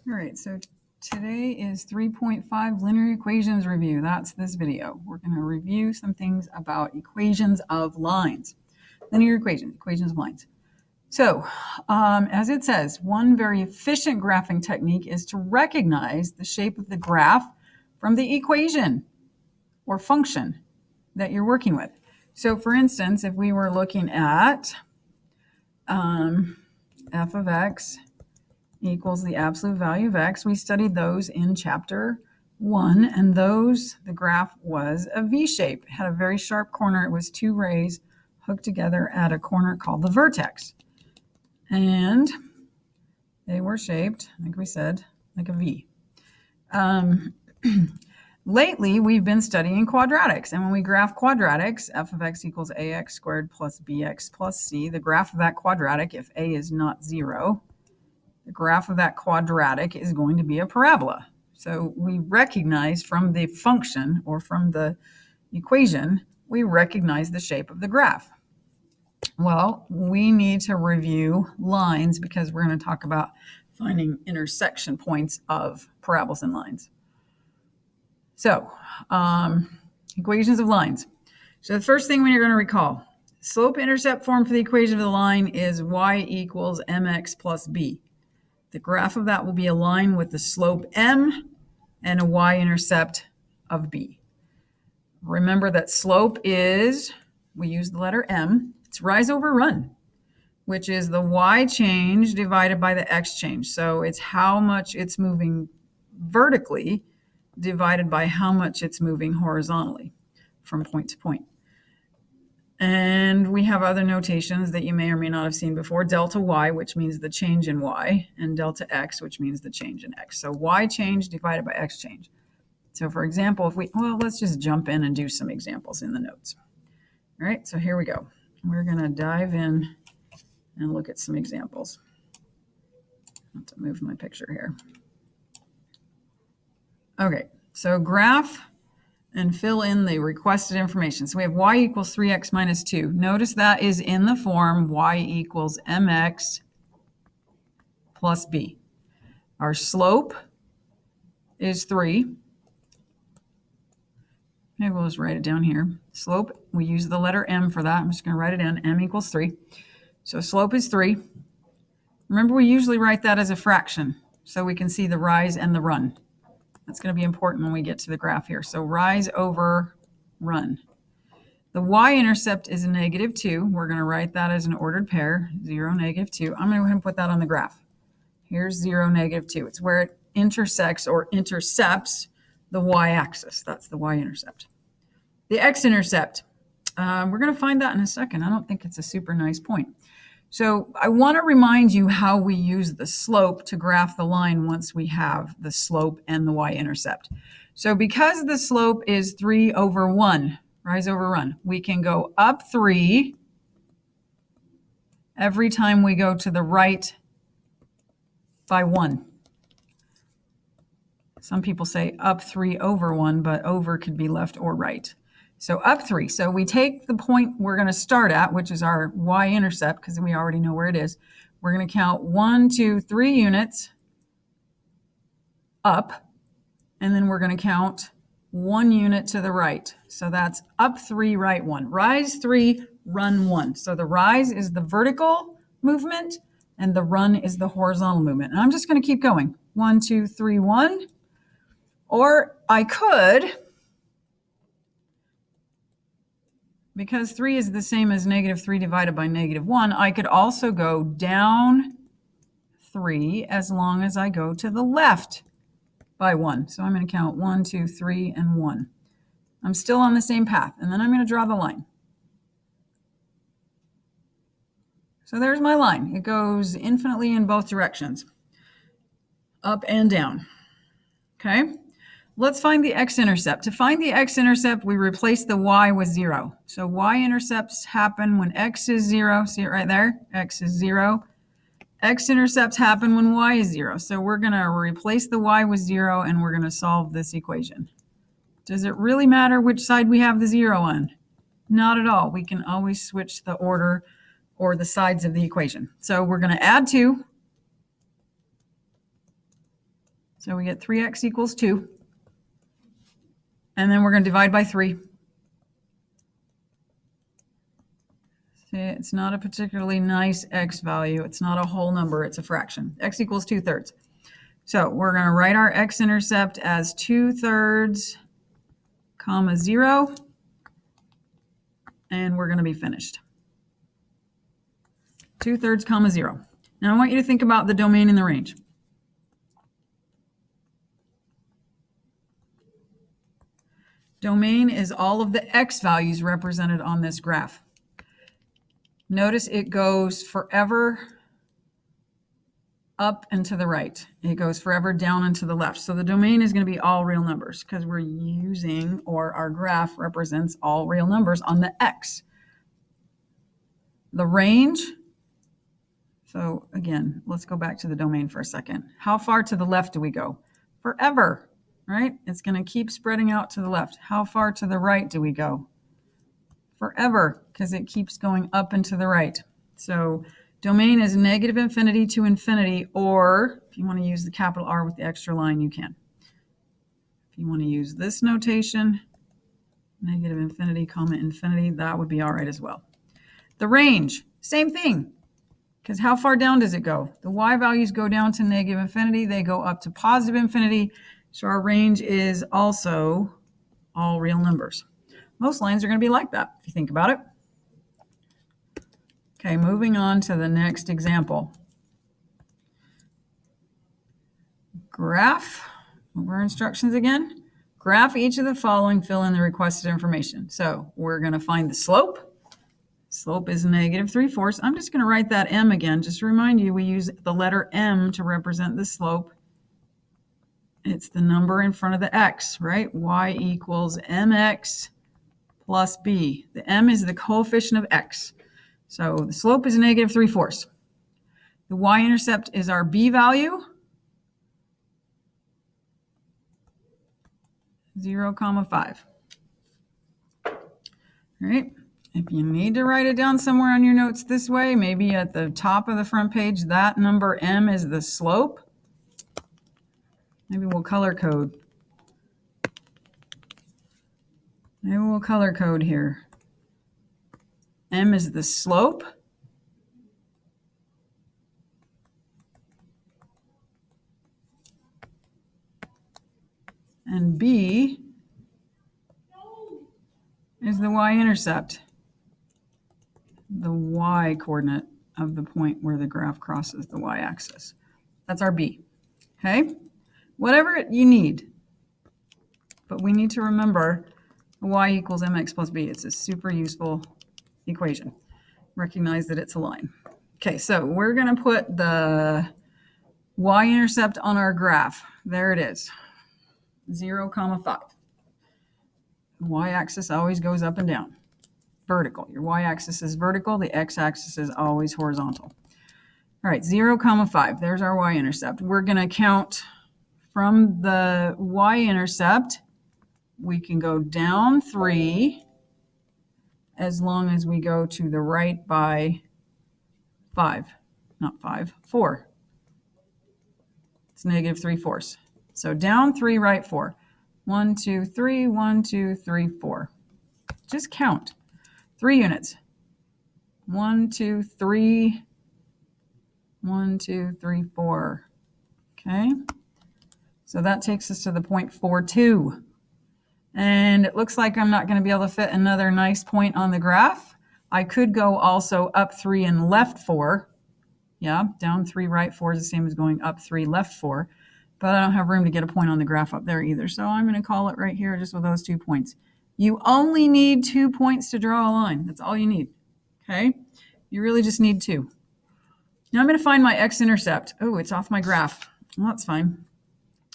All right, so today is 3.5 linear equations review. That's this video. We're going to review some things about equations of lines. Linear equations, equations of lines. So, as it says, one very efficient graphing technique is to recognize the shape of the graph from the equation or function that you're working with. So, for instance, if we were looking at f of x equals the absolute value of x. We studied those in chapter 1, and the graph was a V shape. It had a very sharp corner. It was two rays hooked together at a corner called the vertex. And they were shaped, like we said, like a V. Lately, we've been studying quadratics, and when we graph quadratics, f of x equals ax squared plus bx plus c, the graph of that quadratic, if a is not 0, the graph of that quadratic is going to be a parabola. So we recognize from the function or from the equation, we recognize the shape of the graph. Well, we need to review lines because we're going to talk about finding intersection points of parabolas and lines. So, equations of lines. So the first thing you're going to recall, slope-intercept form for the equation of the line is y equals mx plus b. The graph of that will be a line with the slope m and a y-intercept of b. Remember that slope is, we use the letter m, it's rise over run, which is the y change divided by the x change. So it's how much it's moving vertically divided by how much it's moving horizontally from point to point. And we have other notations that you may or may not have seen before. Delta y, which means the change in y, and delta x, which means the change in x. So y change divided by x change. So for example, let's just jump in and do some examples in the notes. All right, so here we go. We're going to dive in and look at some examples. I have to move my picture here. Okay, so graph and fill in the requested information. So we have y equals 3x minus 2. Notice that is in the form y equals mx plus b. Our slope is 3. Maybe we'll just write it down here. Slope, we use the letter m for that. I'm just going to write it down. M equals 3. So slope is 3. Remember, we usually write that as a fraction so we can see the rise and the run. That's going to be important when we get to the graph here. So rise over run. The y-intercept is a -2. We're going to write that as an ordered pair, 0, -2. I'm going to go ahead and put that on the graph. Here's 0, -2. It's where it intersects or intercepts the y-axis. That's the y-intercept. The x-intercept, we're going to find that in a second. I don't think it's a super nice point. So I want to remind you how we use the slope to graph the line once we have the slope and the y-intercept. So because the slope is 3 over 1, rise over run, we can go up 3 every time we go to the right by 1. Some people say up 3 over 1, but over could be left or right. So up 3. So we take the point we're going to start at, which is our y-intercept, because we already know where it is. We're going to count 1, 2, 3 units up, and then we're going to count 1 unit to the right. So that's up 3, right 1. Rise 3, run 1. So the rise is the vertical movement, and the run is the horizontal movement. And I'm just going to keep going. 1, 2, 3, 1. Or I could, because 3 is the same as -3 divided by -1, I could also go down 3 as long as I go to the left by 1. So I'm going to count 1, 2, 3, and 1. I'm still on the same path, and then I'm going to draw the line. So there's my line. It goes infinitely in both directions, up and down. Okay? Let's find the x-intercept. To find the x-intercept, we replace the y with 0. So y-intercepts happen when x is 0. See it right there? X is 0. X-intercepts happen when y is 0. So we're going to replace the y with 0, and we're going to solve this equation. Does it really matter which side we have the 0 on? Not at all. We can always switch the order or the sides of the equation. So we're going to add 2. So we get 3x equals 2. And then we're going to divide by 3. See, it's not a particularly nice x value. It's not a whole number. It's a fraction. X equals 2/3. So we're going to write our x-intercept as 2/3, 0, and we're going to be finished. 2/3, 0. Now I want you to think about the domain and the range. Domain is all of the x values represented on this graph. Notice it goes forever up and to the right. It goes forever down and to the left. So the domain is going to be all real numbers because we're using, or our graph represents all real numbers on the x. The range, so again, let's go back to the domain for a second. How far to the left do we go? Forever, right? It's going to keep spreading out to the left. How far to the right do we go? Forever, because it keeps going up and to the right. So domain is -infinity to infinity, or if you want to use the capital R with the extra line, you can. If you want to use this notation, -infinity, infinity, that would be all right as well. The range, same thing, because how far down does it go? The y values go down to -infinity. They go up to +infinity. So our range is also all real numbers. Most lines are going to be like that, if you think about it. Okay, moving on to the next example. Graph, over instructions again. Graph each of the following, fill in the requested information. So we're going to find the slope. Slope is -3/4. I'm just going to write that m again. Just to remind you, we use the letter m to represent the slope. It's the number in front of the x, right? Y equals mx plus b. The m is the coefficient of x. So the slope is -3/4. The y-intercept is our b value, 0,5. All right. If you need to write it down somewhere on your notes this way, maybe at the top of the front page, that number m is the slope. Maybe we'll color code. Maybe we'll color code here. M is the slope. And B is the y-intercept, the y coordinate of the point where the graph crosses the y-axis. That's our B. Okay? Whatever you need. But we need to remember y equals mx plus b. It's a super useful equation. Recognize that it's a line. Okay, so we're going to put the y-intercept on our graph. There it is, 0,5. The y-axis always goes up and down. Vertical. Your y-axis is vertical. The x-axis is always horizontal. All right, 0,5. There's our y-intercept. We're going to count from the y-intercept. We can go down 3 as long as we go to the right by 5. Not 5, 4. It's -3/4. So down 3, right 4. 1, 2, 3, 1, 2, 3, 4. Just count. 3 units. 1, 2, 3. 1, 2, 3, 4. Okay. So that takes us to the point 4,2. And it looks like I'm not going to be able to fit another nice point on the graph. I could go also up 3 and left 4. Yeah, down 3, right 4 is the same as going up 3, left 4. But I don't have room to get a point on the graph up there either. So I'm going to call it right here just with those 2 points. You only need 2 points to draw a line. That's all you need. Okay? You really just need 2. Now I'm going to find my x-intercept. Oh, it's off my graph. Well, that's fine.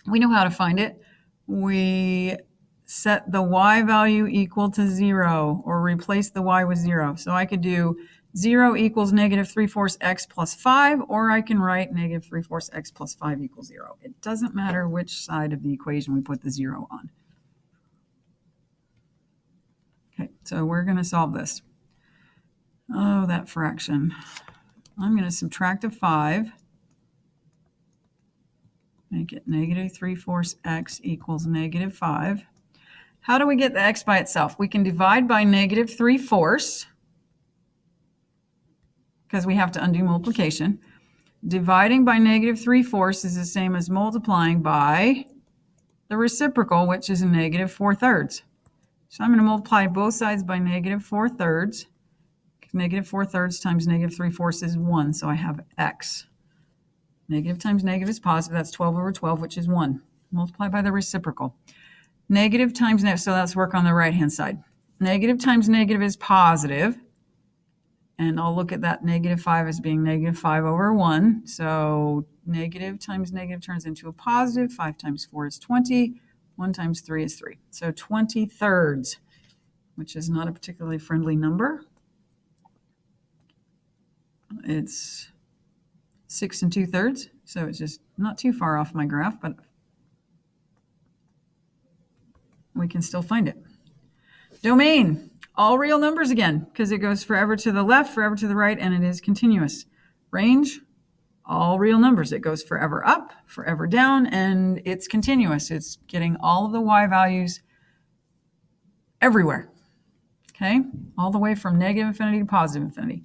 We know how to find it. We set the y value equal to 0, or replace the y with 0. So I could do 0 equals -3/4 x plus 5, or I can write -3/4 x plus 5 equals 0. It doesn't matter which side of the equation we put the 0 on. Okay, so we're going to solve this. Oh, that fraction. I'm going to subtract a 5. make it negative 3/4 x equals negative 5. How do we get the x by itself? We can divide by negative 3/4 because we have to undo multiplication. Dividing by negative 3/4 is the same as multiplying by the reciprocal, which is negative 4/3. So I'm going to multiply both sides by negative 4/3. Negative 4/3 times negative 3/4 is 1, so I have x. Negative times negative is positive. That's 12 over 12, which is 1. Multiply by the reciprocal. Negative times negative, so let's work on the right-hand side. Negative times negative is positive, and I'll look at that negative 5 as being negative 5 over 1. So negative times negative turns into a positive. 5 times 4 is 20. 1 times 3 is 3. So 20/3, which is not a particularly friendly number. It's 6 2/3, so it's just not too far off my graph, but we can still find it. Domain, all real numbers again, because it goes forever to the left, forever to the right, and it is continuous. Range, all real numbers. It goes forever up, forever down, and it's continuous. It's getting all of the y values everywhere, okay? All the way from negative infinity to positive infinity.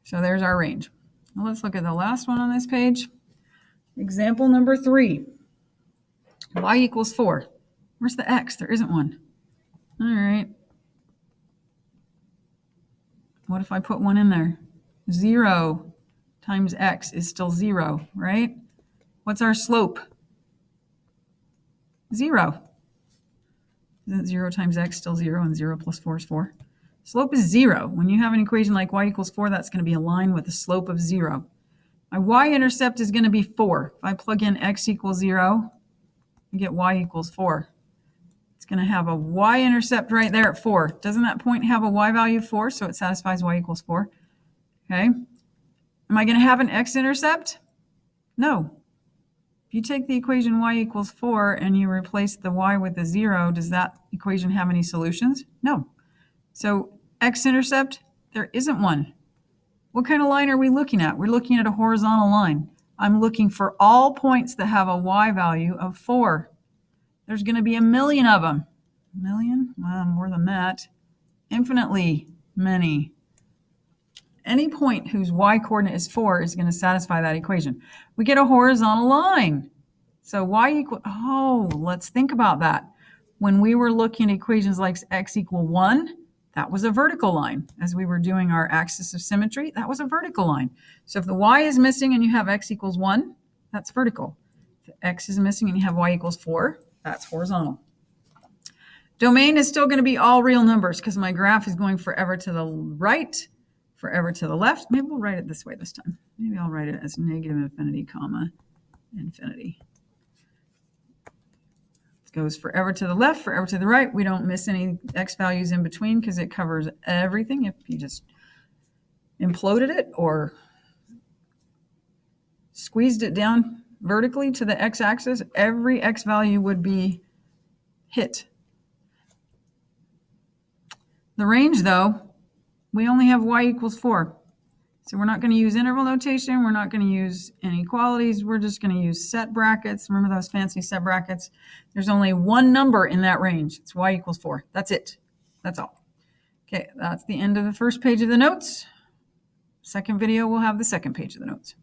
So there's our range. Now let's look at the last one on this page. Example number 3. Y equals 4. Where's the x? There isn't one. All right. What if I put 1 in there? 0 times x is still 0, right? What's our slope? 0. Isn't 0 times x still 0, and 0 plus 4 is 4? Slope is 0. When you have an equation like y equals 4, that's going to be a line with a slope of 0. My y-intercept is going to be 4. If I plug in x equals 0, I get y equals 4. It's going to have a y-intercept right there at 4. Doesn't that point have a y value of 4? So it satisfies y equals 4. Okay. Am I going to have an x-intercept? No. If you take the equation y equals 4 and you replace the y with a 0, does that equation have any solutions? No. So x-intercept, there isn't one. What kind of line are we looking at? We're looking at a horizontal line. I'm looking for all points that have a y value of 4. There's going to be a million of them. A million? Well, more than that. Infinitely many. Any point whose y-coordinate is 4 is going to satisfy that equation. We get a horizontal line. So y equal, let's think about that. When we were looking at equations like x equal 1, that was a vertical line. As we were doing our axis of symmetry, that was a vertical line. So if the y is missing and you have x equals 1, that's vertical. If x is missing and you have y equals 4, that's horizontal. Domain is still going to be all real numbers because my graph is going forever to the right, forever to the left. Maybe we'll write it this way this time. Maybe I'll write it as negative infinity, comma, infinity. It goes forever to the left, forever to the right. We don't miss any x values in between because it covers everything. If you just imploded it or squeezed it down vertically to the x-axis, every x value would be hit. The range, though, we only have y equals 4. So we're not going to use interval notation. We're not going to use inequalities. We're just going to use set brackets. Remember those fancy set brackets? There's only one number in that range. It's y equals 4. That's it. That's all. Okay, that's the end of the first page of the notes. Second video, we'll have the second page of the notes.